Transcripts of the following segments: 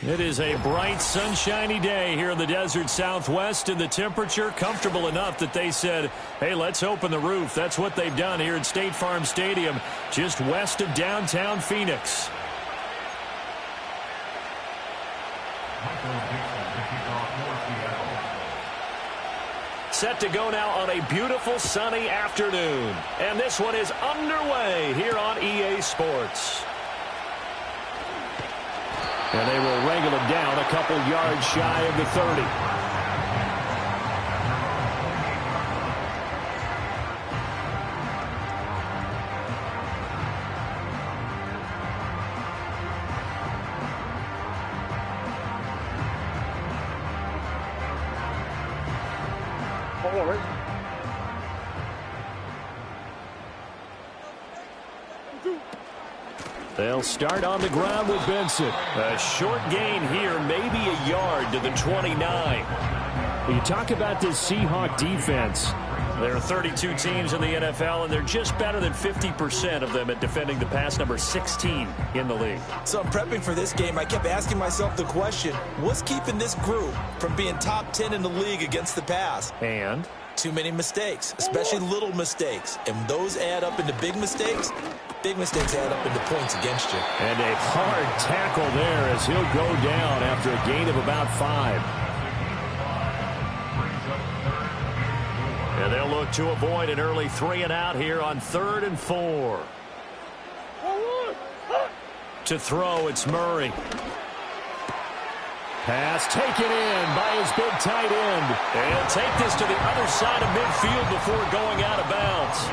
It is a bright, sunshiny day here in the desert Southwest, and the temperature comfortable enough that they said, hey, let's open the roof. That's what they've done here at State Farm Stadium, just west of downtown Phoenix. Set to go now on a beautiful sunny afternoon. And this one is underway here on EA Sports. And they will wrangle him down a couple yards shy of the 30. They'll start on the ground with Benson. A short gain here, maybe a yard to the 29. You talk about this Seahawk defense. There are 32 teams in the NFL, and they're just better than 50% of them at defending the pass, number 16 in the league. So I'm prepping for this game. I kept asking myself the question, what's keeping this group from being top 10 in the league against the pass? And? Too many mistakes, especially little mistakes. And those add up into big mistakes. Big mistakes add up into points against you. And a hard tackle there as he'll go down after a gain of about 5. And they'll look to avoid an early 3 and out here on 3rd and 4. To throw, it's Murray. Pass taken in by his big tight end. And he'll take this to the other side of midfield before going out of bounds.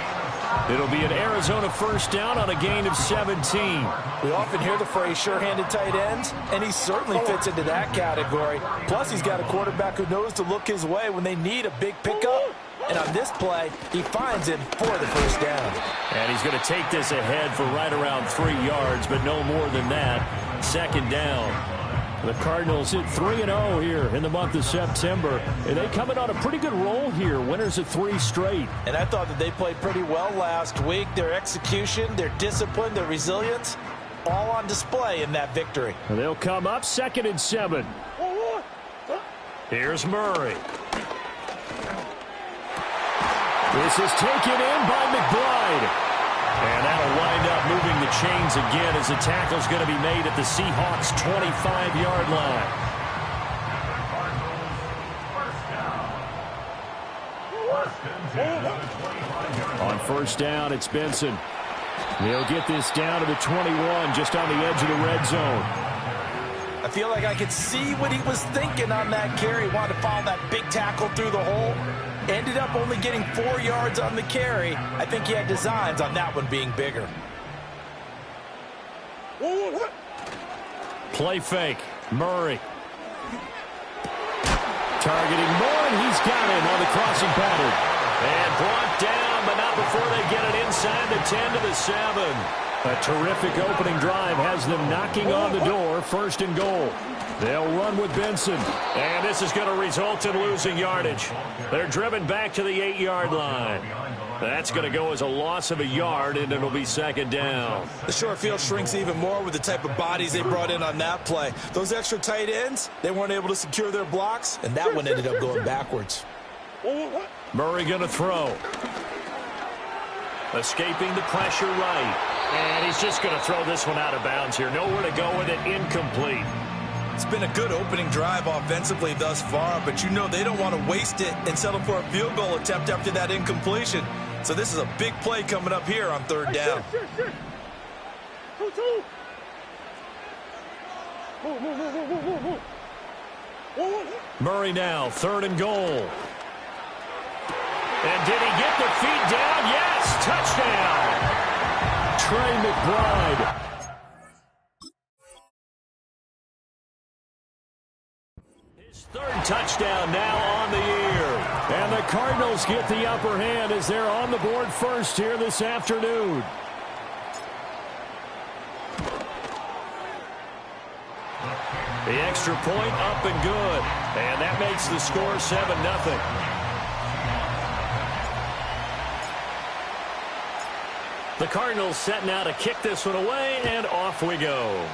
It'll be an Arizona first down on a gain of 17. We often hear the phrase sure-handed tight ends, and he certainly fits into that category. Plus, he's got a quarterback who knows to look his way when they need a big pickup. And on this play, he finds him for the first down. And he's going to take this ahead for right around 3 yards, but no more than that. Second down. The Cardinals hit 3-0 here in the month of September. And they coming on a pretty good roll here. Winners of 3 straight. And I thought that they played pretty well last week. Their execution, their discipline, their resilience, all on display in that victory. And they'll come up 2nd and 7. Here's Murray. This is taken in by McBride. And that'll wind up moving the chains again as the tackle's going to be made at the Seahawks' 25-yard line. On first down, it's Benson. They'll get this down to the 21, just on the edge of the red zone. I feel like I could see what he was thinking on that carry. He wanted to follow that big tackle through the hole. Ended up only getting 4 yards on the carry. I think he had designs on that one being bigger. Play fake. Murray. Targeting Moore, and he's got him on the crossing pattern. And brought down, but not before they get it inside the 10 to the 7. A terrific opening drive has them knocking on the door. 1st and goal. They'll run with Benson. And this is going to result in losing yardage. They're driven back to the 8-yard line. That's going to go as a loss of a yard, and it'll be 2nd down. The short field shrinks even more with the type of bodies they brought in on that play. Those extra tight ends, they weren't able to secure their blocks, and that one ended up going backwards. Murray going to throw. Escaping the pressure right. And he's just going to throw this one out of bounds here. Nowhere to go with it. Incomplete. It's been a good opening drive offensively thus far, but you know they don't want to waste it and settle for a field goal attempt after that incompletion. So this is a big play coming up here on 3rd down. Murray now, 3rd and goal. And did he get the feet down? Yes, touchdown. Trey McBride. His 3rd touchdown now on the year. And the Cardinals get the upper hand as they're on the board first here this afternoon. The extra point up and good. And that makes the score 7-0. The Cardinals setting out to kick this one away, and off we go.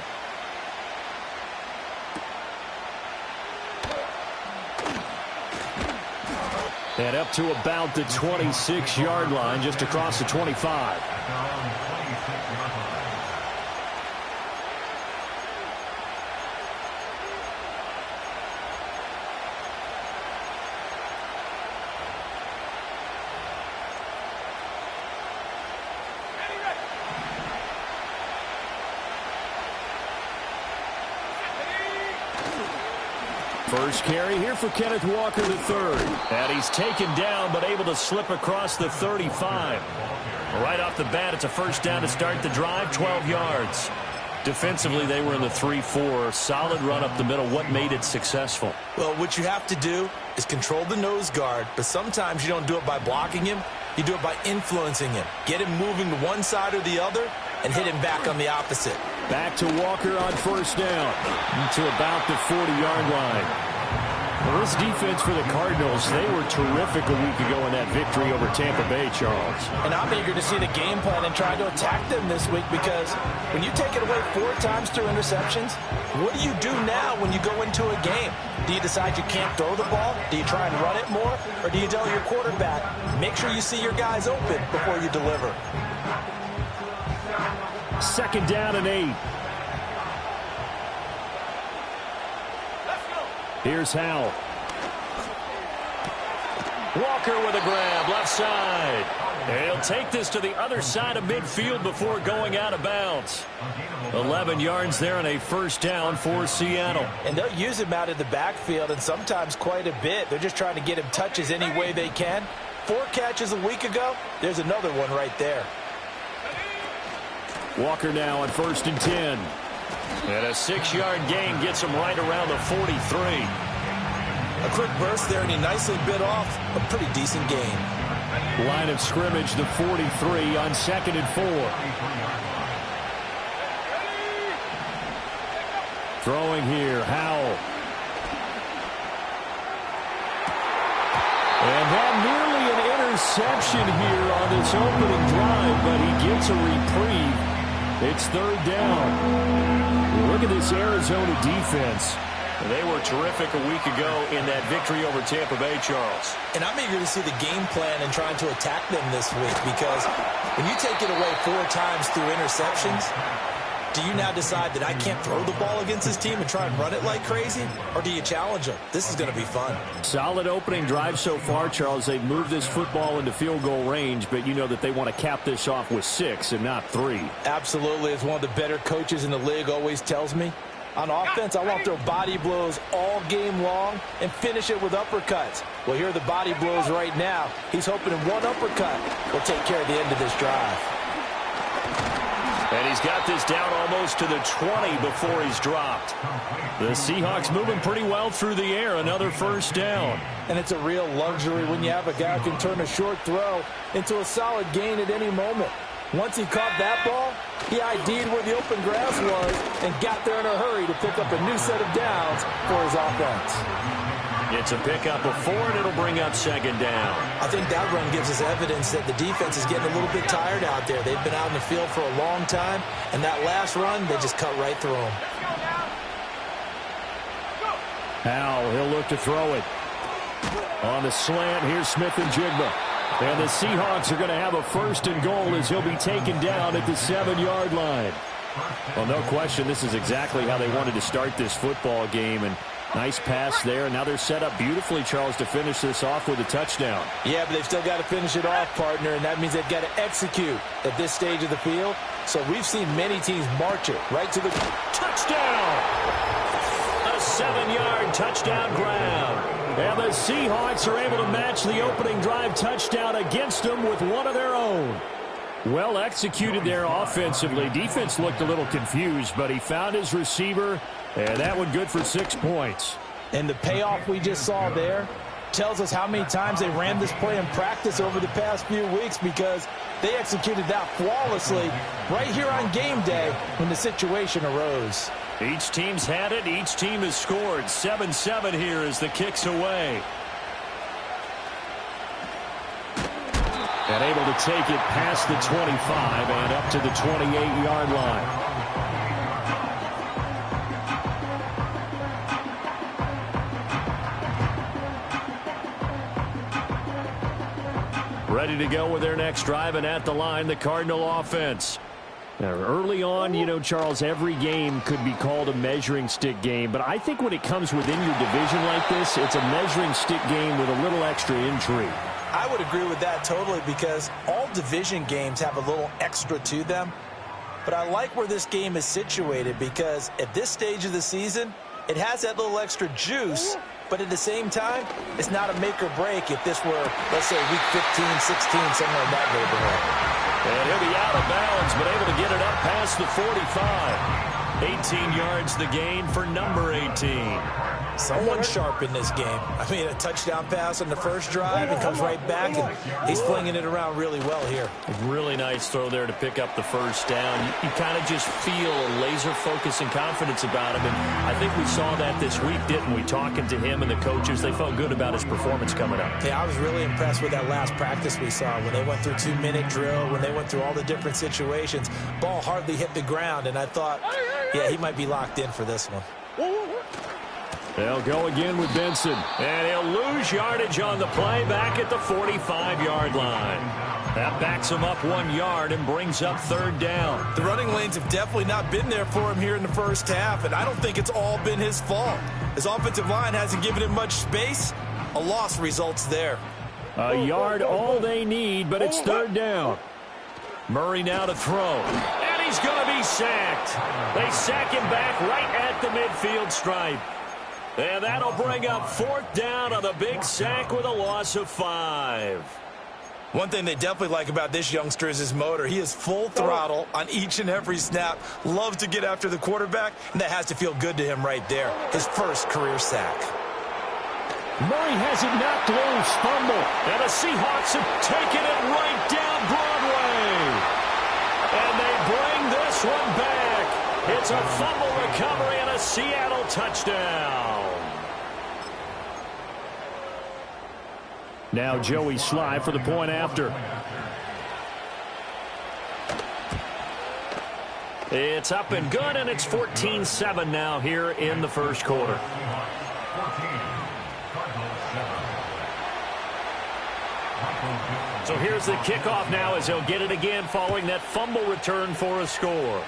And up to about the 26-yard line, just across the 25. First carry here for Kenneth Walker III. And he's taken down, but able to slip across the 35. Right off the bat, it's a first down to start the drive, 12 yards. Defensively, they were in the 3-4. Solid run up the middle. What made it successful? Well, what you have to do is control the nose guard, but sometimes you don't do it by blocking him. You do it by influencing him. Get him moving to one side or the other and hit him back on the opposite. Back to Walker on first down to about the 40-yard line. Well, this defense for the Cardinals, they were terrific a week ago in that victory over Tampa Bay, Charles. And I'm eager to see the game plan and try to attack them this week, because when you take it away 4 times through interceptions, what do you do now when you go into a game? Do you decide you can't throw the ball? Do you try and run it more? Or do you tell your quarterback, make sure you see your guys open before you deliver? Second down and 8. Here's Howell. Walker with a grab, left side. He'll take this to the other side of midfield before going out of bounds. 11 yards there on a first down for Seattle. And they'll use him out of the backfield, and sometimes quite a bit. They're just trying to get him touches any way they can. 4 catches a week ago. There's another one right there. Walker now on first and 10. And a 6-yard gain gets him right around the 43. A quick burst there, and he nicely bit off a pretty decent gain. Line of scrimmage, the 43 on second and 4. Throwing here, Howell. And that nearly an interception here on this opening drive, but he gets a reprieve. It's third down. Look at this Arizona defense. They were terrific a week ago in that victory over Tampa Bay, Charles. And I'm eager to see the game plan and trying to attack them this week, because when you take it away 4 times through interceptions, do you now decide that I can't throw the ball against this team and try and run it like crazy? Or do you challenge them? This is going to be fun. Solid opening drive so far, Charles. They've moved this football into field goal range, but you know that they want to cap this off with 6 and not 3. Absolutely. As one of the better coaches in the league always tells me, on offense, I want to throw body blows all game long and finish it with uppercuts. Well, here are the body blows right now. He's hoping one uppercut will take care of the end of this drive. And he's got this down almost to the 20 before he's dropped. The Seahawks moving pretty well through the air. Another first down. And it's a real luxury when you have a guy who can turn a short throw into a solid gain at any moment. Once he caught that ball, he ID'd where the open grass was and got there in a hurry to pick up a new set of downs for his offense. It's a pickup of 4, and it'll bring up second down. I think that run gives us evidence that the defense is getting a little bit tired out there. They've been out in the field for a long time, and that last run, they just cut right through them. Howell, he'll look to throw it. On the slant, here's Smith and Jigba. And the Seahawks are going to have a first and goal as he'll be taken down at the 7-yard line. Well, no question, this is exactly how they wanted to start this football game. And nice pass there. Now they're set up beautifully, Charles, to finish this off with a touchdown. Yeah, but they've still got to finish it off, partner, and that means they've got to execute at this stage of the field. So we've seen many teams march it right to the touchdown. A 7-yard touchdown grab. And the Seahawks are able to match the opening drive touchdown against them with one of their own. Well executed there offensively. Defense looked a little confused, but he found his receiver, and that one good for 6 points. And the payoff we just saw there tells us how many times they ran this play in practice over the past few weeks, because they executed that flawlessly right here on game day when the situation arose. Each team's had it. Each team has scored. 7-7 here as the kick's away. And able to take it past the 25 and up to the 28-yard line. Ready to go with their next drive, and at the line, the Cardinal offense. Now, early on, you know, Charles, every game could be called a measuring stick game, but I think when it comes within your division like this, it's a measuring stick game with a little extra intrigue. I would agree with that totally, because all division games have a little extra to them. But I like where this game is situated, because at this stage of the season, it has that little extra juice, but at the same time, it's not a make or break if this were, let's say, week 15, 16, something like that neighborhood. And he'll be out of bounds, but able to get it up past the 45. 18 yards the gain for number 18. Someone sharp in this game. I mean, a touchdown pass on the first drive and comes right back, and he's flinging it around really well here. Really nice throw there to pick up the first down. You kind of just feel a laser focus and confidence about him, and I think we saw that this week, didn't we? Talking to him and the coaches, they felt good about his performance coming up. Yeah, I was really impressed with that last practice we saw when they went through 2-minute drill, when they went through all the different situations. Ball hardly hit the ground, and I thought, yeah, he might be locked in for this one. They'll go again with Benson. And he'll lose yardage on the play back at the 45-yard line. That backs him up 1 yard and brings up third down. The running lanes have definitely not been there for him here in the first half, and I don't think it's all been his fault. His offensive line hasn't given him much space. A loss results there. A yard all they need, but it's third down. Murray now to throw. And he's going to be sacked. They sack him back right at the midfield stripe. And that'll bring up fourth down on the big sack with a loss of 5. One thing they definitely like about this youngster is his motor. He is full throttle on each and every snap. Loves to get after the quarterback, and that has to feel good to him right there. His first career sack. Murray has it knocked loose, fumble, and the Seahawks have taken it right down Broadway. And they bring this one back. It's a fumble recovery and a Seattle touchdown. Now Joey Sly for the point after. It's up and good, and it's 14-7 now here in the first quarter. So here's the kickoff now as he'll get it again following that fumble return for a score.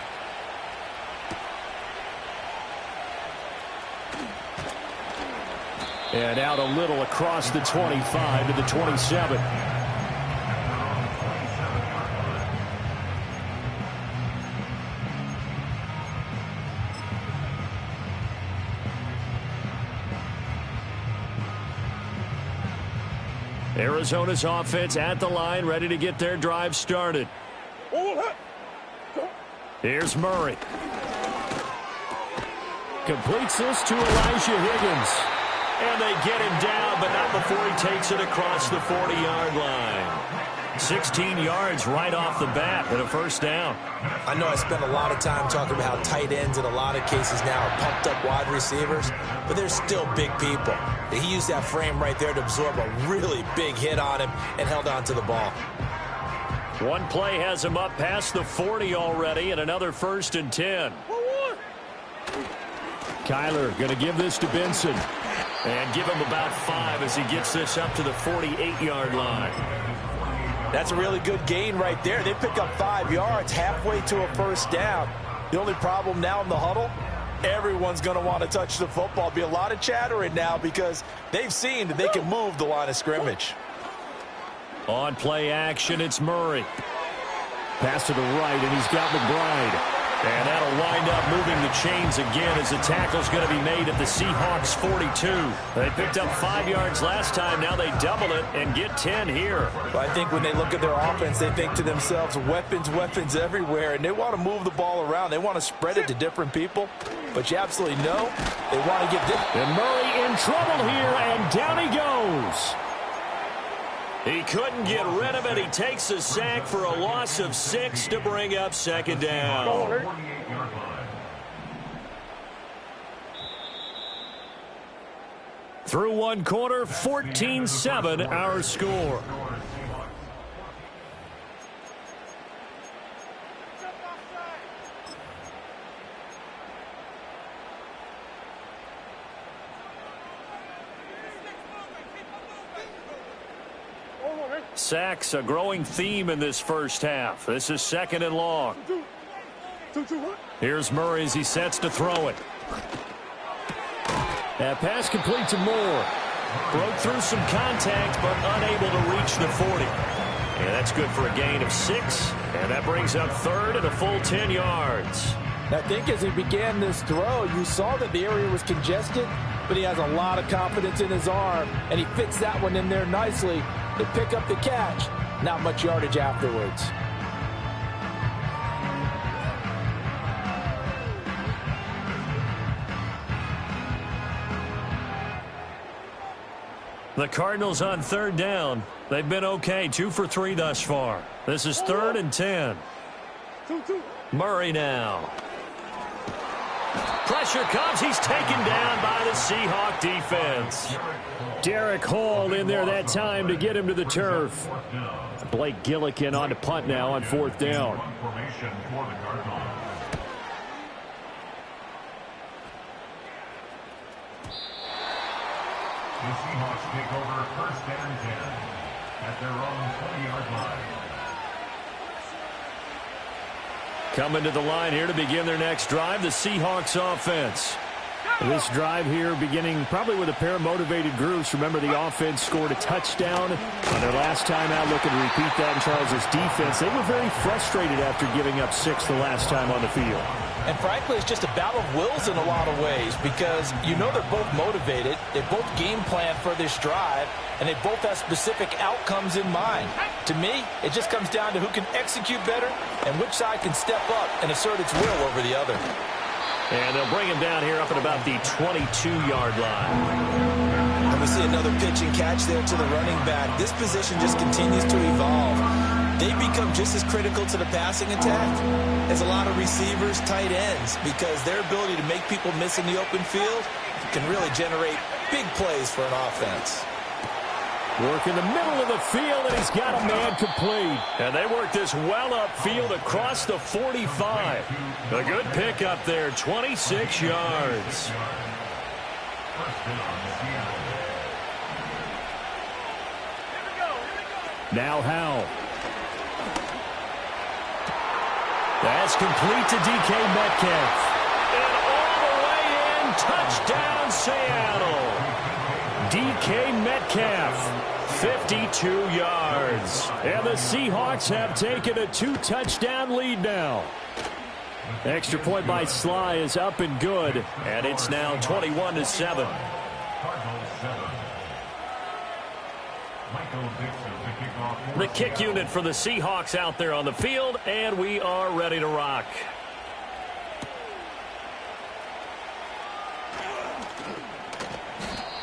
And out a little across the 25 to the 27. Arizona's offense at the line, ready to get their drive started. Here's Murray. Completes this to Elijah Higgins. And they get him down, but not before he takes it across the 40-yard line. 16 yards right off the bat and a first down. I know I spent a lot of time talking about how tight ends in a lot of cases now are pumped up wide receivers, but they're still big people. He used that frame right there to absorb a really big hit on him and held on to the ball. One play has him up past the 40 already, and another 1st and 10. Kyler going to give this to Benson. And give him about 5 as he gets this up to the 48-yard line. That's a really good gain right there. They pick up 5 yards halfway to a first down. The only problem now in the huddle, everyone's going to want to touch the football. Be a lot of chattering now because they've seen that they can move the line of scrimmage. On play action, it's Murray. Pass to the right, and he's got McBride. And that'll wind up moving the chains again as the tackle's going to be made at the Seahawks 42. They picked up 5 yards last time. Now they double it and get 10 here. Well, I think when they look at their offense, they think to themselves, weapons, weapons everywhere. And they want to move the ball around. They want to spread it to different people. But you absolutely know they want to get this. And Murray in trouble here, and down he goes. He couldn't get rid of it. He takes a sack for a loss of 6 to bring up second down. Through one quarter, 14-7 our score. Sacks, a growing theme in this first half. This is 2nd and long. Here's Murray as he sets to throw it. That pass complete to Moore. Broke through some contact, but unable to reach the 40. And that's good for a gain of 6. And that brings up 3rd and a full 10 yards. I think as he began this throw, you saw that the area was congested, but he has a lot of confidence in his arm, and he fits that one in there nicely. They pick up the catch. Not much yardage afterwards. The Cardinals on 3rd down. They've been okay, 2 for 3 thus far. This is 3rd and 10. Murray now. Pressure comes. He's taken down by the Seahawk defense. Derek Hall in there that time to get him to the turf. Blake Gillikin on to punt now on 4th down. The Seahawks take over 1st and 10 at their own 20-yard line. Coming to the line here to begin their next drive, the Seahawks offense. This drive here beginning probably with a pair of motivated groups. Remember, the offense scored a touchdown on their last time out, looking to repeat that in Charles' defense. They were very frustrated after giving up 6 the last time on the field. And frankly, it's just a battle of wills in a lot of ways because you know they're both motivated. They both game plan for this drive, and they both have specific outcomes in mind. To me, it just comes down to who can execute better and which side can step up and assert its will over the other. And they'll bring him down here up at about the 22-yard line. And we see another pitch and catch there to the running back. This position just continues to evolve. They become just as critical to the passing attack as a lot of receivers, tight ends, because their ability to make people miss in the open field can really generate big plays for an offense. Work in the middle of the field, and he's got a man complete. And they work this well upfield across the 45. A good pick up there, 26 yards. Now Howell. That's complete to DK Metcalf. And all the way in, touchdown Seattle. DK Metcalf, 52 yards. And the Seahawks have taken a 2-touchdown lead now. Extra point by Sly is up and good, and it's now 21-7. The kick unit for the Seahawks out there on the field, and we are ready to rock.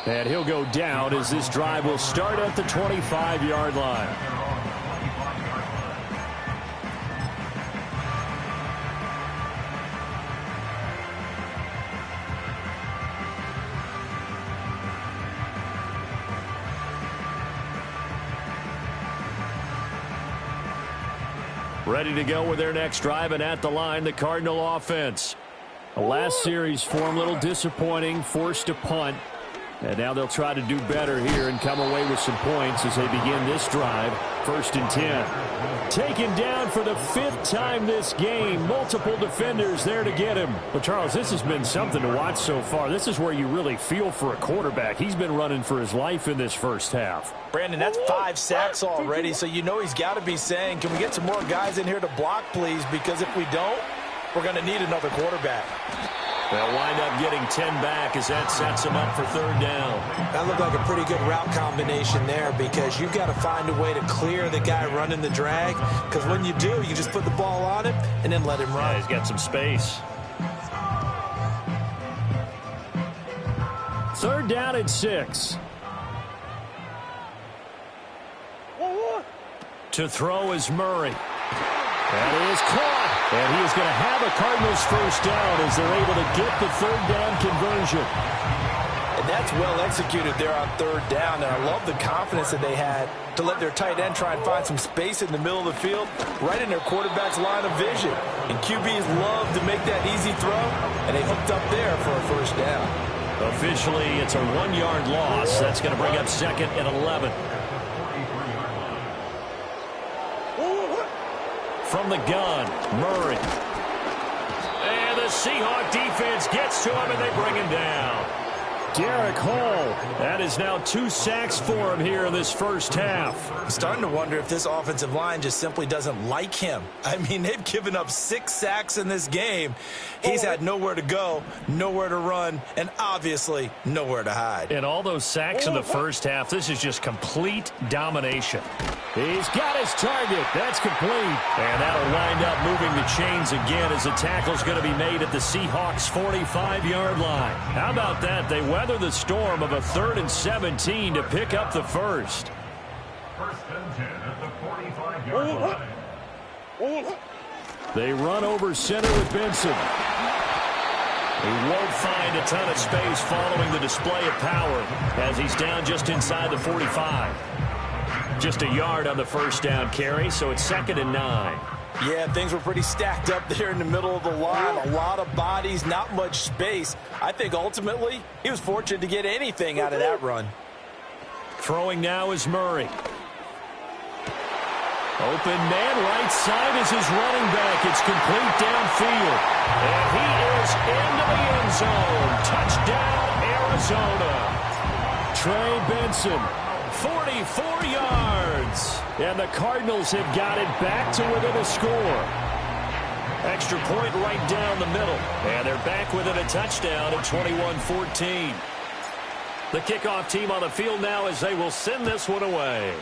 And he'll go down as this drive will start at the 25-yard line. Ready to go with their next drive, and at the line, the Cardinal offense. The last series for them, a little disappointing, forced to punt. And now they'll try to do better here and come away with some points as they begin this drive. 1st and 10. Taken down for the 5th time this game. Multiple defenders there to get him. But, Charles, this has been something to watch so far. This is where you really feel for a quarterback. He's been running for his life in this first half. Brandon, that's 5 sacks already, so you know he's got to be saying, can we get some more guys in here to block, please? Because if we don't, we're going to need another quarterback. They'll wind up getting 10 back as that sets them up for 3rd down. That looked like a pretty good route combination there because you've got to find a way to clear the guy running the drag, because when you do, you just put the ball on him and then let him run. Yeah, he's got some space. 3rd down and 6. To throw is Murray. That is caught. And he is going to have a Cardinals first down as they're able to get the 3rd down conversion. And that's well executed there on 3rd down. And I love the confidence that they had to let their tight end try and find some space in the middle of the field, right in their quarterback's line of vision. And QBs love to make that easy throw, and they hooked up there for a first down. Officially, it's a 1-yard loss. That's going to bring up 2nd and 11. from the gun. Murray. And the Seahawk defense gets to him, and they bring him down. Derek Hall. That is now 2 sacks for him here in this first half. I'm starting to wonder if this offensive line just simply doesn't like him. I mean, they've given up 6 sacks in this game. He's had nowhere to go, nowhere to run, and obviously nowhere to hide. And all those sacks in the first half, this is just complete domination. He's got his target. That's complete. And that'll wind up moving the chains again as the tackle's going to be made at the Seahawks' 45-yard line. How about that? They weather the storm of a 3rd and 17 to pick up the first. First and 10 at the 45-yard line. They run over center with Benson. He won't find a ton of space following the display of power as he's down just inside the 45. Just a yard on the first down carry, so it's 2nd and 9. Yeah, things were pretty stacked up there in the middle of the line. A lot of bodies, not much space. I think ultimately he was fortunate to get anything out of that run. Throwing now is Murray. Open man, right side is his running back. It's complete downfield. And he is into the end zone. Touchdown, Arizona. Trey Benson, 44 yards. And the Cardinals have got it back to within a score. Extra point right down the middle. And they're back within a touchdown at 21-14. The kickoff team on the field now as they will send this one away.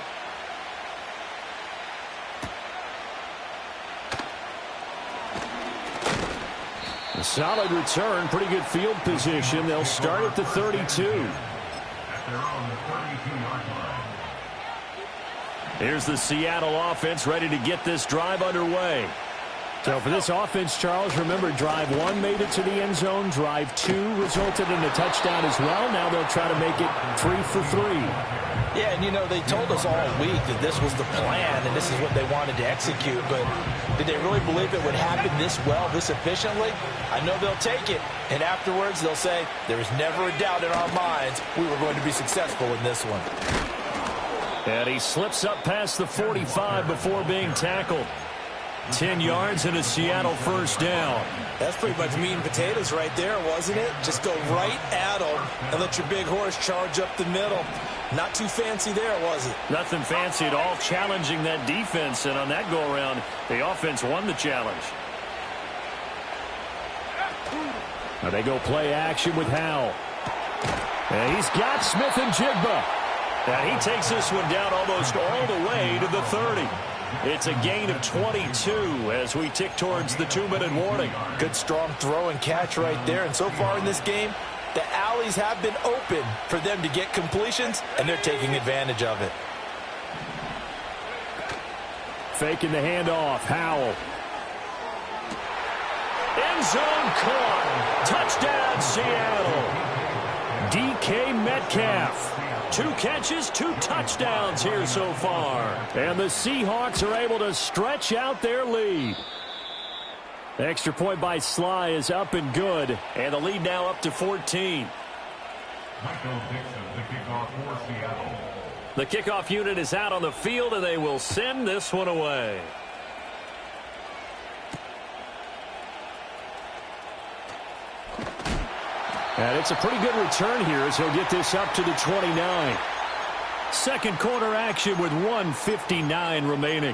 A solid return, pretty good field position. They'll start at the 32. At their own 32-yard line. Here's the Seattle offense ready to get this drive underway. So for this offense, Charles, remember, drive 1 made it to the end zone. Drive 2 resulted in a touchdown as well. Now they'll try to make it 3 for 3. Yeah, and you know, they told us all week that this was the plan and this is what they wanted to execute, but did they really believe it would happen this well, this efficiently? I know they'll take it, and afterwards they'll say, there was never a doubt in our minds we were going to be successful in this one. And he slips up past the 45 before being tackled. 10 yards and a Seattle first down. That's pretty much meat and potatoes right there, wasn't it? Just go right at them and let your big horse charge up the middle. Not too fancy there, was it? Nothing fancy at all, challenging that defense, and on that go-around, the offense won the challenge. Now they go play action with Howell. And he's got Smith and Jigba. And he takes this one down almost all the way to the 30. It's a gain of 22 as we tick towards the 2-minute warning. Good strong throw and catch right there, and so far in this game, the alleys have been open for them to get completions, and they're taking advantage of it. Faking the handoff. Howell. End zone caught. Touchdown, Seattle. DK Metcalf. 2 catches, 2 touchdowns here so far. And the Seahawks are able to stretch out their lead. Extra point by Sly is up and good. And the lead now up to 14. Michael Dixon, the kickoff for Seattle. The kickoff unit is out on the field, and they will send this one away. And it's a pretty good return here as he'll get this up to the 29. Second quarter action with 1:59 remaining.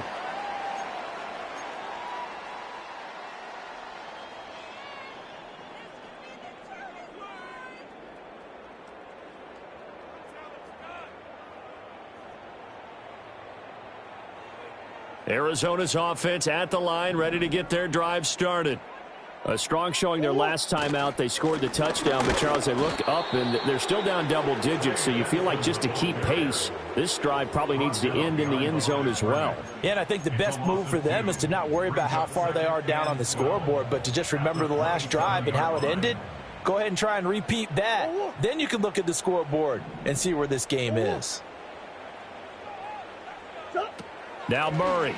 Arizona's offense at the line, ready to get their drive started. A strong showing their last time out. They scored the touchdown, but Charles, they look up and they're still down double digits, so you feel like just to keep pace, this drive probably needs to end in the end zone as well. Yeah, and I think the best move for them is to not worry about how far they are down on the scoreboard, but to just remember the last drive and how it ended. Go ahead and try and repeat that. Then you can look at the scoreboard and see where this game is. Now Murray.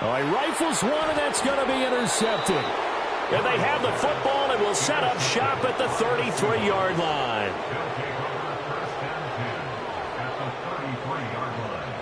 Oh, he rifles one, and that's going to be intercepted. And they have the football and will set up shop at the 33-yard line. They'll take over first and 10 at the 33-yard line.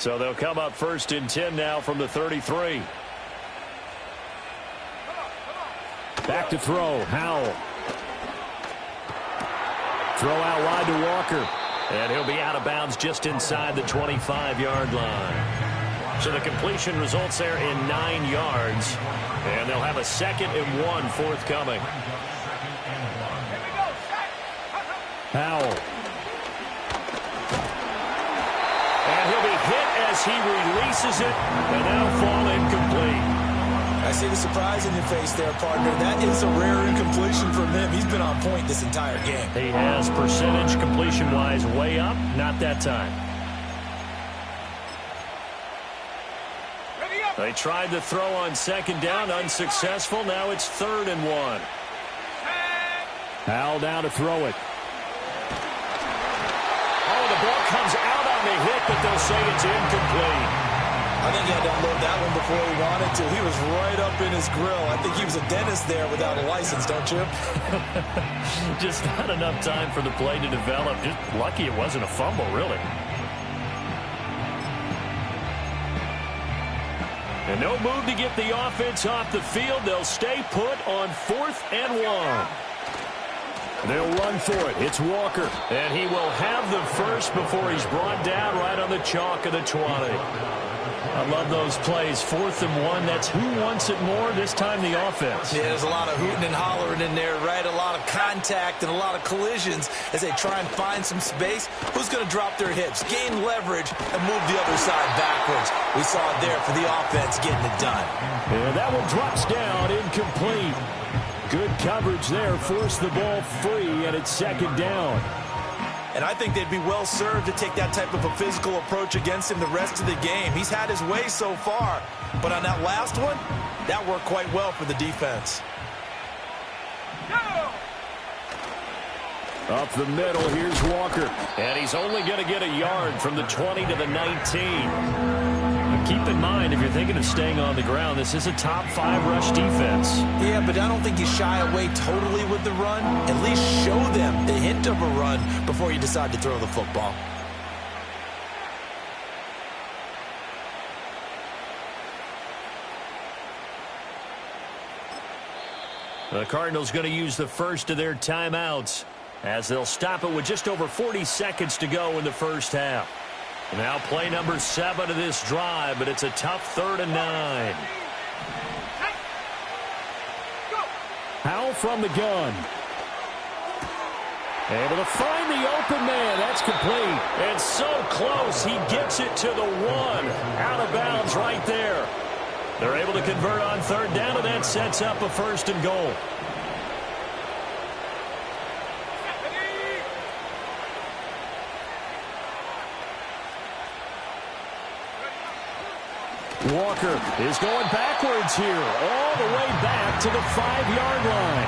So they'll come up 1st and 10 now from the 33. Back to throw. Howell. Throw out wide to Walker. And he'll be out of bounds just inside the 25-yard line. So the completion results there in 9 yards. And they'll have a 2nd and 1 forthcoming. Howell. And he'll be hit as he releases it. And that'll fall incomplete. I see the surprise in your face there, partner. That is a rare incompletion from him. He's been on point this entire game. He has percentage completion-wise way up. Not that time. They tried to throw on 2nd down. Unsuccessful. Now it's 3rd and 1. Howell down to throw it. Oh, the ball comes out on the hit, but they'll say it's incomplete. I think he had to unload that one before he wanted to. He was right up in his grill. I think he was a dentist there without a license, don't you? Just not enough time for the play to develop. Just lucky it wasn't a fumble, really. And no move to get the offense off the field. They'll stay put on 4th and 1. They'll run for it. It's Walker. And he will have the first before he's brought down right on the chalk of the 20. I love those plays. 4th and 1. That's who wants it more. This time the offense. Yeah, there's a lot of hooting and hollering in there, right? A lot of contact and a lot of collisions as they try and find some space. Who's going to drop their hips, gain leverage, and move the other side backwards? We saw it there for the offense getting it done. And that one drops down, incomplete. Good coverage there. Forced the ball free, and it's 2nd down. And I think they'd be well served to take that type of a physical approach against him the rest of the game. He's had his way so far. But on that last one, that worked quite well for the defense. Up the middle, here's Walker. And he's only going to get a yard from the 20 to the 19. Keep in mind, if you're thinking of staying on the ground, this is a top 5 rush defense. Yeah, but I don't think you shy away totally with the run. At least show them the hint of a run before you decide to throw the football. The Cardinals going to use the first of their timeouts as they'll stop it with just over 40 seconds to go in the first half. Now play number 7 of this drive, but it's a tough 3rd and 9. Howell from the gun. Able to find the open man. That's complete. And so close. He gets it to the 1. Out of bounds right there. They're able to convert on 3rd down, and that sets up a 1st and goal. Walker is going backwards here, all the way back to the 5-yard line.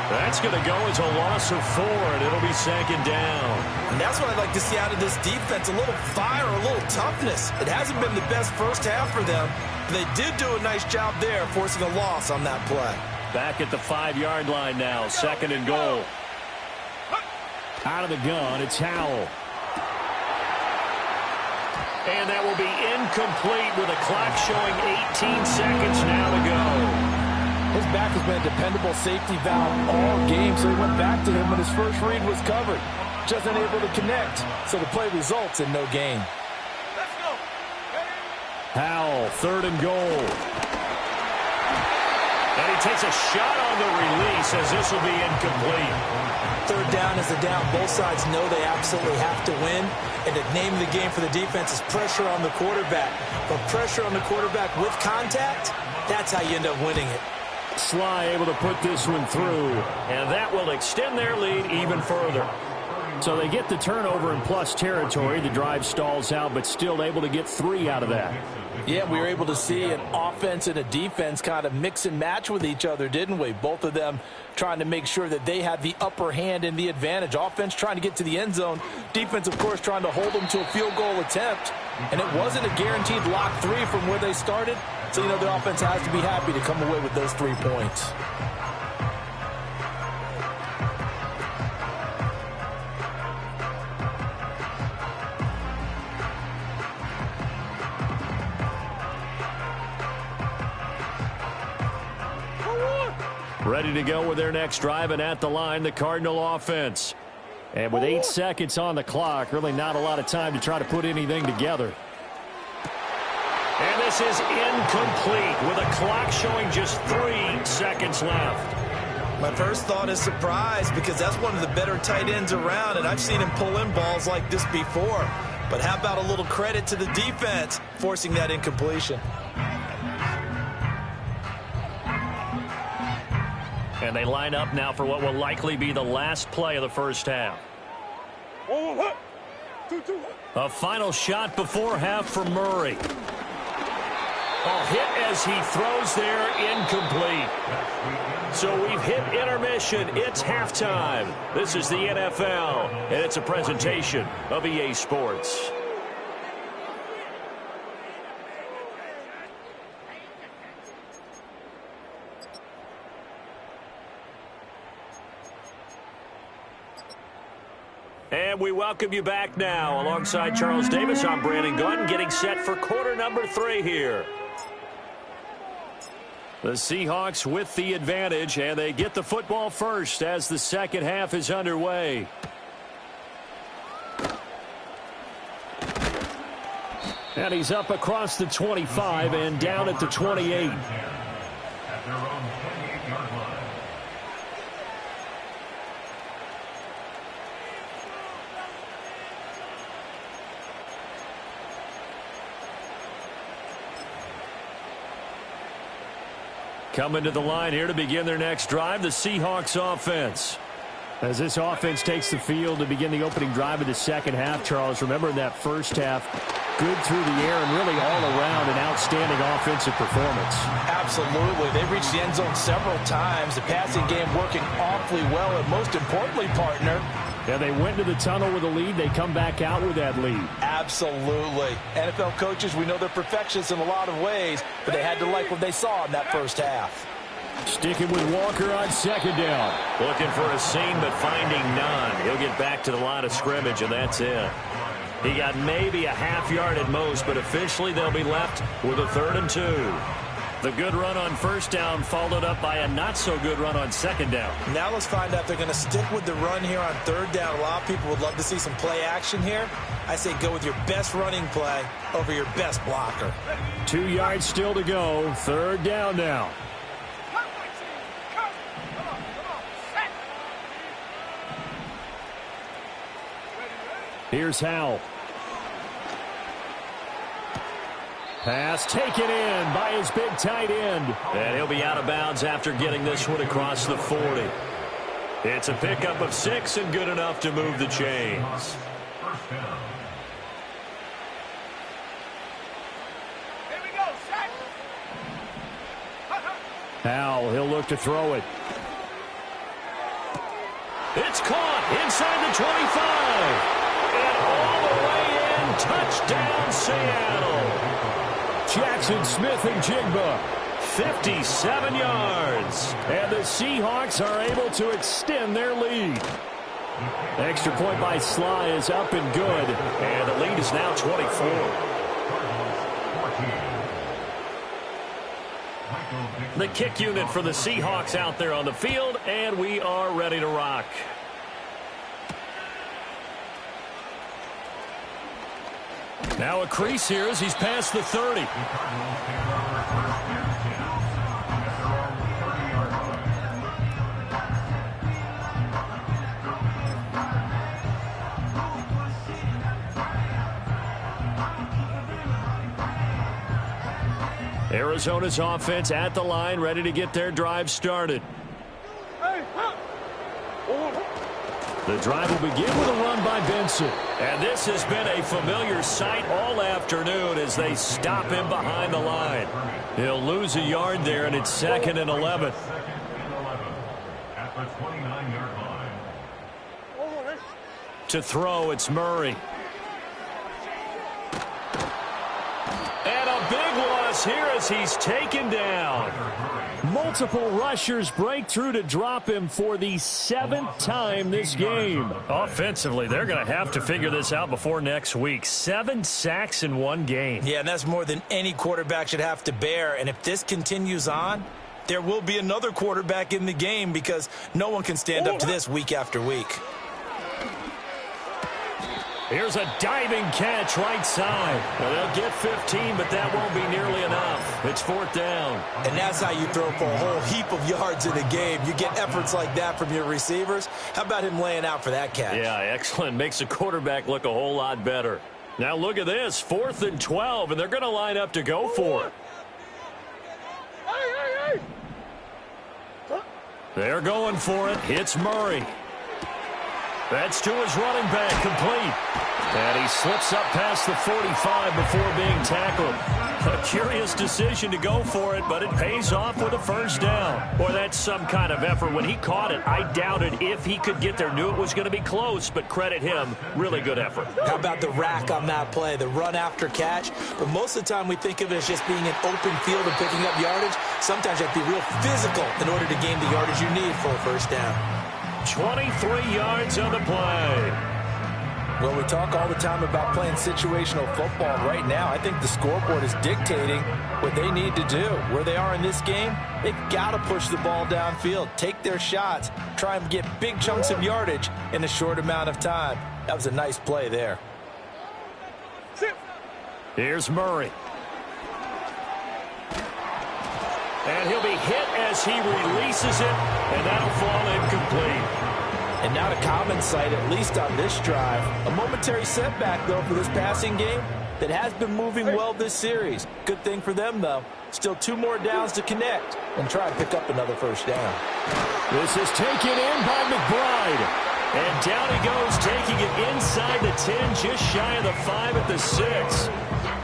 That's going to go as a loss of 4, and it'll be 2nd down. And that's what I'd like to see out of this defense, a little fire, a little toughness. It hasn't been the best first half for them, but they did do a nice job there, forcing a loss on that play. Back at the 5-yard line now, 2nd and goal. Out of the gun, it's Howell. And that will be incomplete with a clock showing 18 seconds now to go. His back has been a dependable safety valve all game, so he went back to him when his first read was covered. Just unable to connect, so the play results in no gain. Let's go. Howell, 3rd and goal. And he takes a shot on the release as this will be incomplete. 3rd down is a down. Both sides know they absolutely have to win. And the name of the game for the defense is pressure on the quarterback. But pressure on the quarterback with contact, that's how you end up winning it. Sly able to put this one through. And that will extend their lead even further. So they get the turnover in plus territory. The drive stalls out, but still able to get 3 out of that. Yeah, we were able to see an offense and a defense kind of mix and match with each other, didn't we? Both of them trying to make sure that they had the upper hand and the advantage. Offense trying to get to the end zone. Defense, of course, trying to hold them to a field goal attempt. And it wasn't a guaranteed lock 3 from where they started. So, the offense has to be happy to come away with those 3 points. Ready to go with their next drive, and at the line, the Cardinal offense. And with 8 seconds on the clock, really not a lot of time to try to put anything together. And this is incomplete with a clock showing just 3 seconds left. My first thought is surprise, because that's one of the better tight ends around, and I've seen him pull in balls like this before. But how about a little credit to the defense forcing that incompletion? And they line up now for what will likely be the last play of the first half. A final shot before half for Murray. A hit as he throws there, incomplete. So we've hit intermission. It's halftime. This is the NFL, and it's a presentation of EA Sports. And we welcome you back now. Alongside Charles Davis, I'm Brandon Gunn, getting set for quarter number 3 here. The Seahawks with the advantage, and they get the football first as the second half is underway. And he's up across the 25 and down at the 28. Coming to the line here to begin their next drive, the Seahawks offense. As this offense takes the field to begin the opening drive of the second half, Charles, remember in that first half, good through the air and really all around an outstanding offensive performance. Absolutely. They reached the end zone several times. The passing game working awfully well, and most importantly, partner, yeah, they went to the tunnel with a lead. They come back out with that lead. Absolutely. NFL coaches, we know they're perfectionists in a lot of ways, but they had to like what they saw in that first half. Sticking with Walker on second down. Looking for a seam, but finding none. He'll get back to the line of scrimmage, and that's it. He got maybe a half yard at most, but officially they'll be left with a 3rd and 2. The good run on first down followed up by a not-so-good run on second down. Now let's find out if they're going to stick with the run here on 3rd down. A lot of people would love to see some play action here. I say go with your best running play over your best blocker. 2 yards still to go. 3rd down now. Here's Howell. Pass taken in by his big tight end. And he'll be out of bounds after getting this one across the 40. It's a pickup of 6 and good enough to move the chains. Howell, he'll look to throw it. It's caught inside the 25. And all the way in, touchdown Seattle. Jackson Smith and Jigba, 57 yards. And the Seahawks are able to extend their lead. Extra point by Sly is up and good. And the lead is now 24. The kick unit for the Seahawks out there on the field, and we are ready to rock. Now a crease here as he's past the 30. Arizona's offense at the line, ready to get their drive started. The drive will begin with a run by Benson. And this has been a familiar sight all afternoon as they stop him behind the line. He'll lose a yard there, and it's 2nd and 11. At the 29-yard line. To throw, it's Murray. And a big loss here as he's taken down. Multiple rushers break through to drop him for the 7th time this game. Offensively, they're going to have to figure this out before next week. 7 sacks in one game. Yeah, and that's more than any quarterback should have to bear. And if this continues on, there will be another quarterback in the game because no one can stand up to this week after week. Here's a diving catch right side. Well, they'll get 15, but that won't be nearly enough. It's 4th down. And that's how you throw for a whole heap of yards in a game. You get efforts like that from your receivers. How about him laying out for that catch? Yeah, excellent. Makes the quarterback look a whole lot better. Now look at this, 4th and 12, and they're going to line up to go for it. They're going for it. It's Murray. That's to his running back, complete. And he slips up past the 45 before being tackled. A curious decision to go for it, but it pays off with a 1st down. Boy, that's some kind of effort. When he caught it, I doubted if he could get there. Knew it was going to be close, but credit him. Really good effort. How about the rack on that play, the run after catch? But most of the time we think of it as just being an open field and picking up yardage. Sometimes you have to be real physical in order to gain the yardage you need for a 1st down. 23 yards on the play. Well, we talk all the time about playing situational football. Right now, I think the scoreboard is dictating what they need to do. Where they are in this game, they've got to push the ball downfield, take their shots, try and get big chunks of yardage in a short amount of time. That was a nice play there. Here's Murray. And he'll be hit as he releases it, and that'll fall incomplete. And not a common sight, at least on this drive. A momentary setback, though, for this passing game that has been moving well this series. Good thing for them, though. Still 2 more downs to connect and try and pick up another 1st down. This is taken in by McBride. And down he goes, taking it inside the 10, just shy of the 5 at the 6.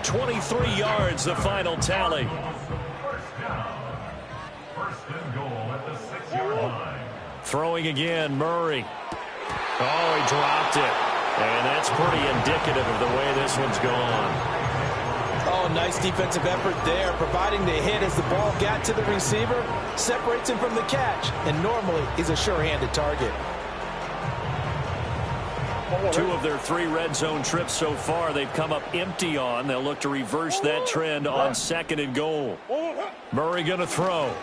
23 yards, the final tally. Throwing again, Murray. Oh, he dropped it. And that's pretty indicative of the way this one's gone. Oh, nice defensive effort there, providing the hit as the ball got to the receiver, separates him from the catch, and normally he's a sure-handed target. 2 of their 3 red zone trips so far they've come up empty on. They'll look to reverse that trend on 2nd and goal. Murray going to throw.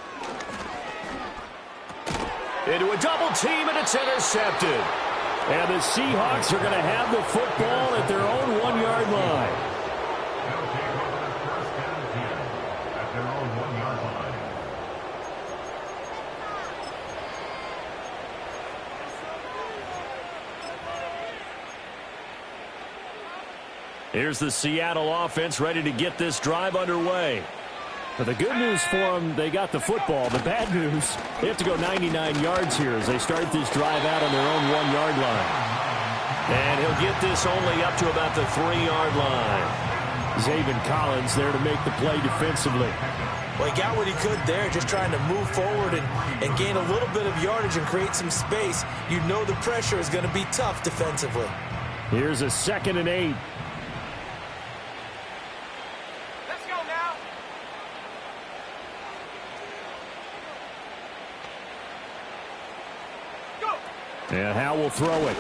Into a double team, and it's intercepted. And the Seahawks are going to have the football at their own 1-yard line. Here's the Seattle offense ready to get this drive underway. But the good news for them, they got the football. The bad news, they have to go 99 yards here as they start this drive out on their own 1-yard line. And he'll get this only up to about the 3-yard line. Zaven Collins there to make the play defensively. Well, he got what he could there, just trying to move forward and gain a little bit of yardage and create some space. You know the pressure is going to be tough defensively. Here's a 2nd and 8. And Howe will throw it.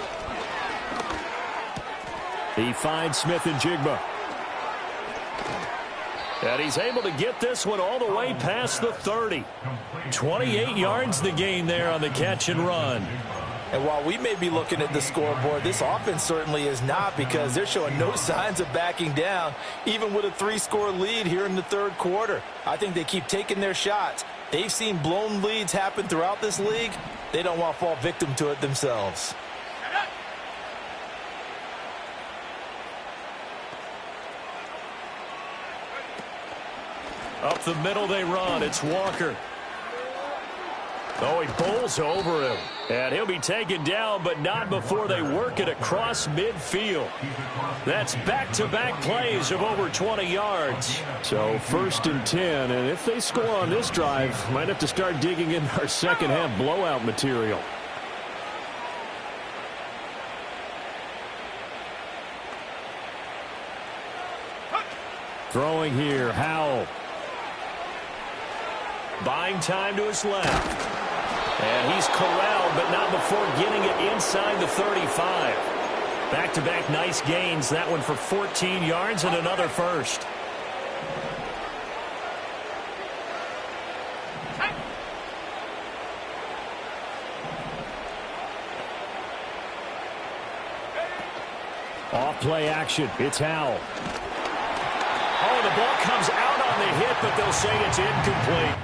He finds Smith and Jigba. And he's able to get this one all the way past the 30. 28 yards the gain there on the catch and run. And while we may be looking at the scoreboard, this offense certainly is not, because they're showing no signs of backing down, even with a 3-score lead here in the 3rd quarter. I think they keep taking their shots. They've seen blown leads happen throughout this league. They don't want to fall victim to it themselves. Up the middle they run. It's Walker. Oh, he bowls over him. And he'll be taken down, but not before they work it across midfield. That's back-to-back plays of over 20 yards. So 1st and 10, and if they score on this drive, might have to start digging in our second-half blowout material. Throwing here, Howell. Buying time to his left. And he's corralled, but not before getting it inside the 35. Back-to-back nice gains. That one for 14 yards and another 1st. play action. It's Howell. Oh, the ball comes out on the hit, but they'll say it's incomplete.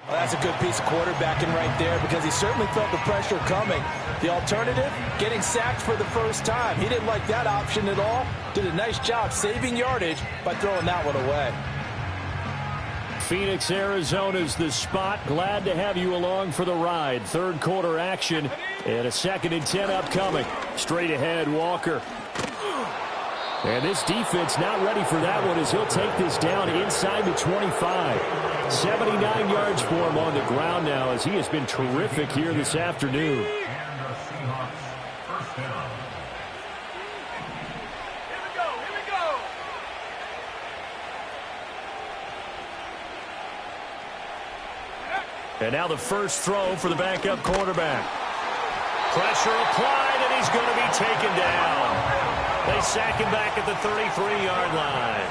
Well, that's a good piece of quarterbacking right there because he certainly felt the pressure coming. The alternative, getting sacked for the first time. He didn't like that option at all. Did a nice job saving yardage by throwing that one away. Phoenix, Arizona's the spot. Glad to have you along for the ride. Third quarter action and a 2nd and 10 upcoming. Straight ahead, Walker. And this defense not ready for that one as he'll take this down inside the 25. 79 yards for him on the ground now as he has been terrific here this afternoon. And now the first throw for the backup quarterback. Pressure applied, and he's going to be taken down. They sack him back at the 33-yard line.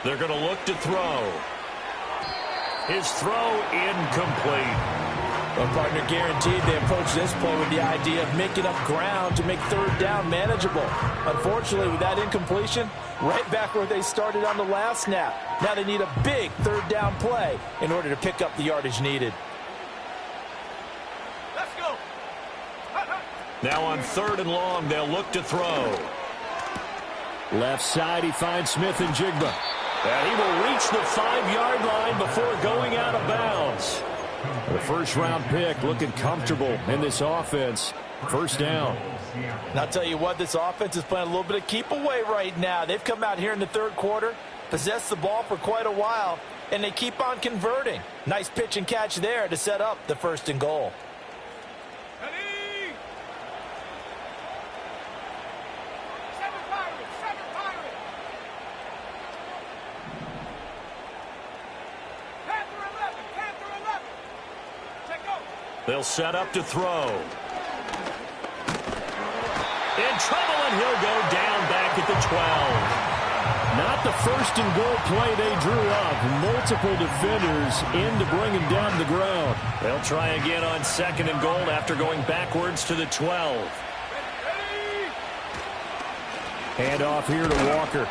They're going to look to throw. His throw incomplete. Well, partner, guaranteed they approach this play with the idea of making up ground to make third down manageable. Unfortunately, with that incompletion, right back where they started on the last snap. Now they need a big third down play in order to pick up the yardage needed. Let's go. Now on 3rd and long, they'll look to throw. Left side, he finds Smith and Jigba. And he will reach the 5-yard line before going out of bounds. The first-round pick looking comfortable in this offense. First down. And I'll tell you what, this offense is playing a little bit of keep away right now. They've come out here in the third quarter, possessed the ball for quite a while, and they keep on converting. Nice pitch and catch there to set up the 1st and goal. They'll set up to throw. In trouble, and he'll go down back at the 12. Not the 1st and goal play they drew up. Multiple defenders in to bring him down to the ground. They'll try again on 2nd and goal after going backwards to the 12. Hand off here to Walker.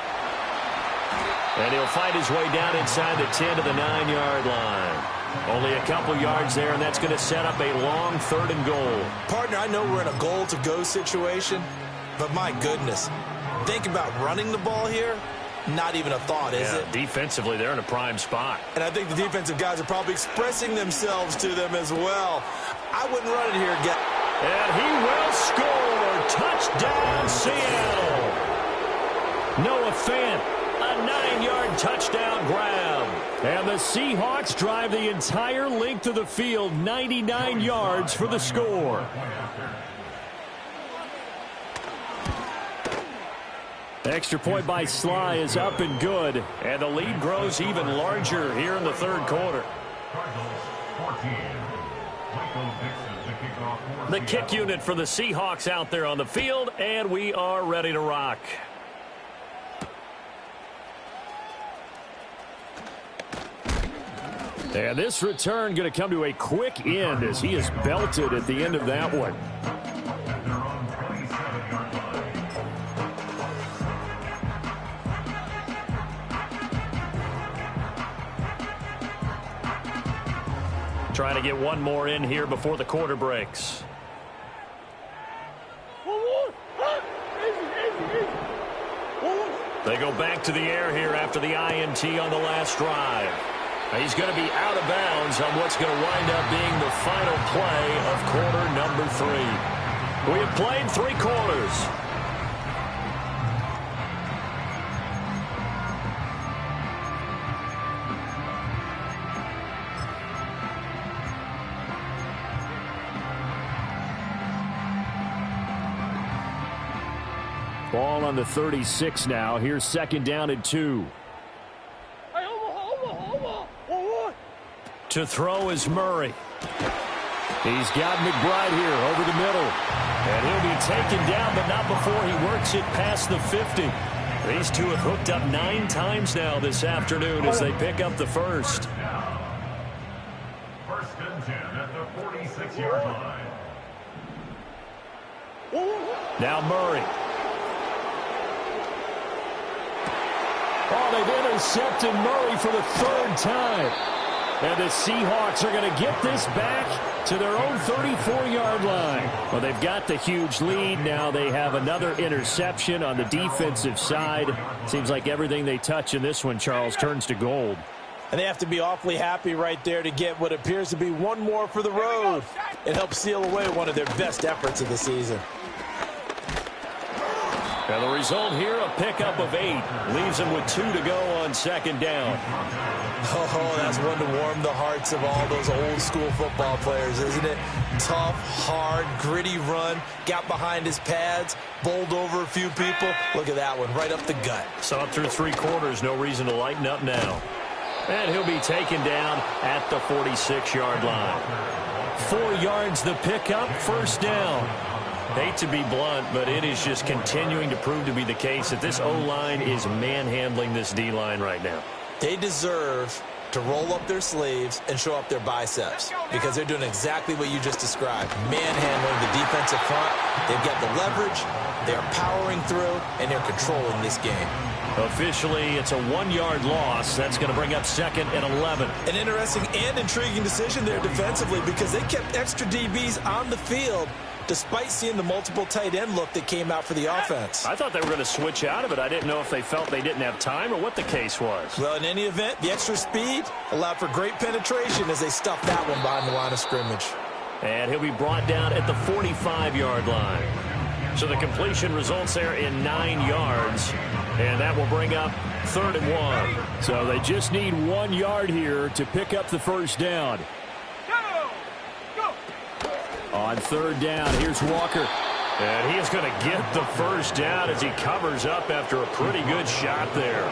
And he'll find his way down inside the 10 to the 9-yard line. Only a couple yards there, and that's going to set up a long 3rd and goal. Partner, I know we're in a goal-to-go situation, but my goodness, think about running the ball here. Not even a thought, is it? Defensively, they're in a prime spot. And I think the defensive guys are probably expressing themselves to them as well. I wouldn't run it here again. And he will score. Touchdown, Seattle. Noah Fant, a 9-yard touchdown grab. And the Seahawks drive the entire length of the field, 99 yards for the score. Extra point by Sly is up and good. And the lead grows even larger here in the 3rd quarter. The kick unit for the Seahawks out there on the field, and we are ready to rock. And this return going to come to a quick end as he is belted at the end of that one. Trying to get one more in here before the quarter breaks. They go back to the air here after the INT on the last drive. He's going to be out of bounds on what's going to wind up being the final play of quarter number 3. We have played 3 quarters. Ball on the 36 now. Here's 2nd down and 2. To throw is Murray. He's got McBride here over the middle. And he'll be taken down, but not before he works it past the 50. These two have hooked up 9 times now this afternoon as they pick up the first. First and 10 at the 46-yard line. Now Murray. Oh, they've intercepted Murray for the 3rd time. And the Seahawks are going to get this back to their own 34-yard line. Well, they've got the huge lead. Now they have another interception on the defensive side. Seems like everything they touch in this one, Charles, turns to gold. And they have to be awfully happy right there to get what appears to be one more for the road. It helps seal away one of their best efforts of the season. And the result here, a pickup of 8. Leaves them with 2 to go on 2nd down. Oh, that's one to warm the hearts of all those old-school football players, isn't it? Tough, hard, gritty run. Got behind his pads, bowled over a few people. Look at that one, right up the gut. So through 3 quarters, no reason to lighten up now. And he'll be taken down at the 46-yard line. 4 yards the pickup, 1st down. Hate to be blunt, but it is just continuing to prove to be the case that this O-line is manhandling this D-line right now. They deserve to roll up their sleeves and show up their biceps because they're doing exactly what you just described. Manhandling the defensive front. They've got the leverage. They're powering through, and they're controlling this game. Officially, it's a 1-yard loss. That's going to bring up 2nd and 11. An interesting and intriguing decision there defensively because they kept extra DBs on the field despite seeing the multiple tight end look that came out for the offense. I thought they were going to switch out of it. I didn't know if they felt they didn't have time or what the case was. Well, in any event, the extra speed allowed for great penetration as they stuffed that one behind the line of scrimmage. And he'll be brought down at the 45-yard line. So the completion results there in 9 yards. And that will bring up 3rd and 1. So they just need 1 yard here to pick up the 1st down. On 3rd down, here's Walker. And he is going to get the 1st down as he covers up after a pretty good shot there.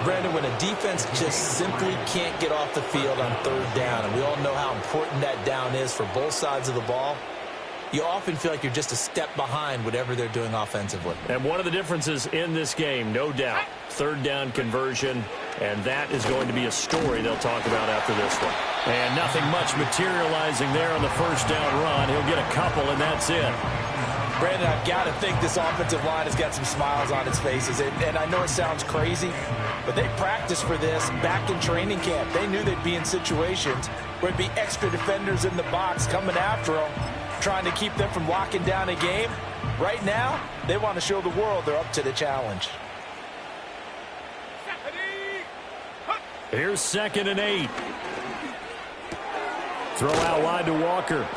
Brandon, when a defense just simply can't get off the field on 3rd down, and we all know how important that down is for both sides of the ball, you often feel like you're just a step behind whatever they're doing offensively. And one of the differences in this game, no doubt, 3rd down conversion, and that is going to be a story they'll talk about after this one. And nothing much materializing there on the 1st down run. He'll get a couple, and that's it. Brandon, I've got to think this offensive line has got some smiles on its faces. And I know it sounds crazy, but they practiced for this back in training camp. They knew they'd be in situations where it'd be extra defenders in the box coming after them, trying to keep them from locking down a game. Right now, they want to show the world they're up to the challenge. Here's 2nd and 8. Throw out wide to Walker.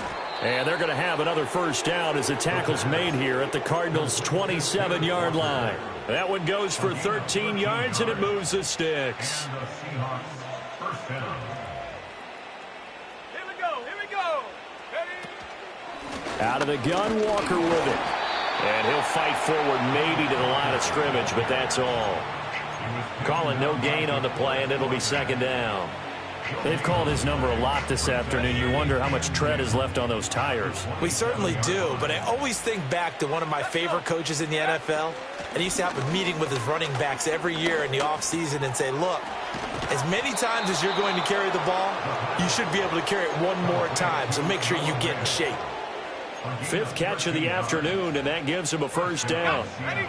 And they're going to have another 1st down as the tackle's made here at the Cardinals' 27-yard line. That one goes for 13 yards, and it moves the sticks. And the Seahawks first down. Here we go. Ready? Out of the gun, Walker with it. And he'll fight forward maybe to the line of scrimmage, but that's all. Calling no gain on the play, and it'll be 2nd down. They've called his number a lot this afternoon. You wonder how much tread is left on those tires. We certainly do, but I always think back to one of my favorite coaches in the NFL. And he used to have a meeting with his running backs every year in the offseason and say, look, as many times as you're going to carry the ball, you should be able to carry it one more time, so make sure you get in shape. 5th catch of the afternoon, and that gives him a 1st down. Ready?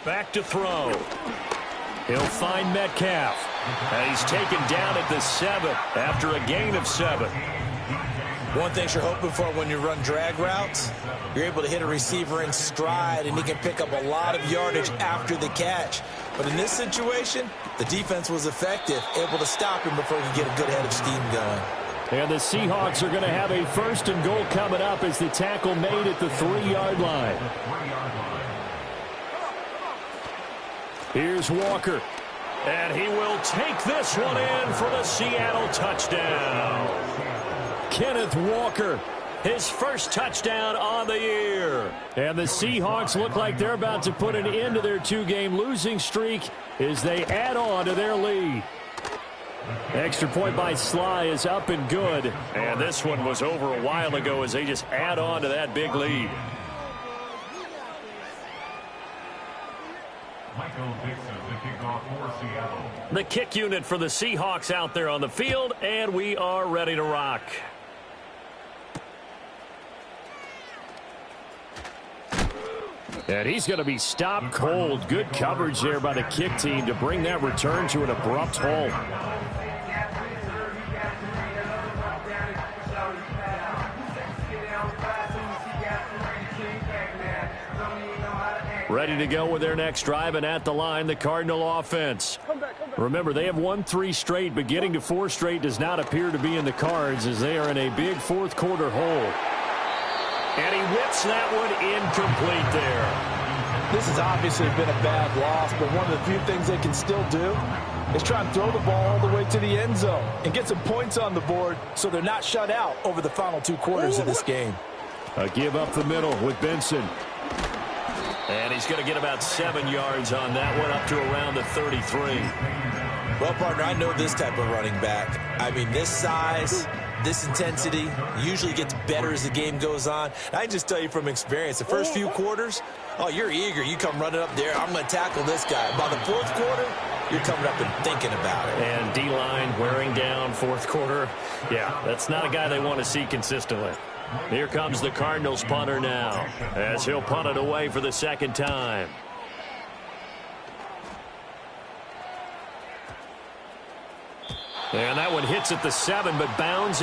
Back to throw. He'll find Metcalf. And he's taken down at the 7 after a gain of 7. One thing you're hoping for when you run drag routes, you're able to hit a receiver in stride, and he can pick up a lot of yardage after the catch. But in this situation, the defense was effective, able to stop him before he could get a good head of steam going. And the Seahawks are going to have a 1st and goal coming up as the tackle made at the 3-yard line. Here's Walker. And he will take this one in for the Seattle touchdown. Kenneth Walker His first touchdown on the year. And the Seahawks look like they're about to put an end to their 2-game losing streak as they add on to their lead. Extra point by Sly is up and good. And this one was over a while ago as they just add on to that big lead. Michael Dixon, the kickoff for Seattle. The kick unit for the Seahawks out there on the field, and we are ready to rock. And he's going to be stopped cold. Good coverage there by the kick team to bring that return to an abrupt halt. Ready to go with their next drive, and at the line, the Cardinal offense. Remember, they have won 3 straight, but getting to 4 straight does not appear to be in the cards as they are in a big fourth quarter hole. And he whips that one incomplete there. This has obviously been a bad loss, but one of the few things they can still do is try and throw the ball all the way to the end zone and get some points on the board so they're not shut out over the final 2 quarters of this game. A give up the middle with Benson. And he's going to get about 7 yards on that one, up to around the 33. Well, partner, I know this type of running back. I mean, this size, this intensity usually gets better as the game goes on. And I can just tell you from experience, the first few quarters, oh, you're eager. You come running up there, I'm going to tackle this guy. By the fourth quarter, you're coming up and thinking about it. And D-line wearing down fourth quarter. Yeah, that's not a guy they want to see consistently. Here comes the Cardinals punter now, as he'll punt it away for the second time. And that one hits at the 7, but bounds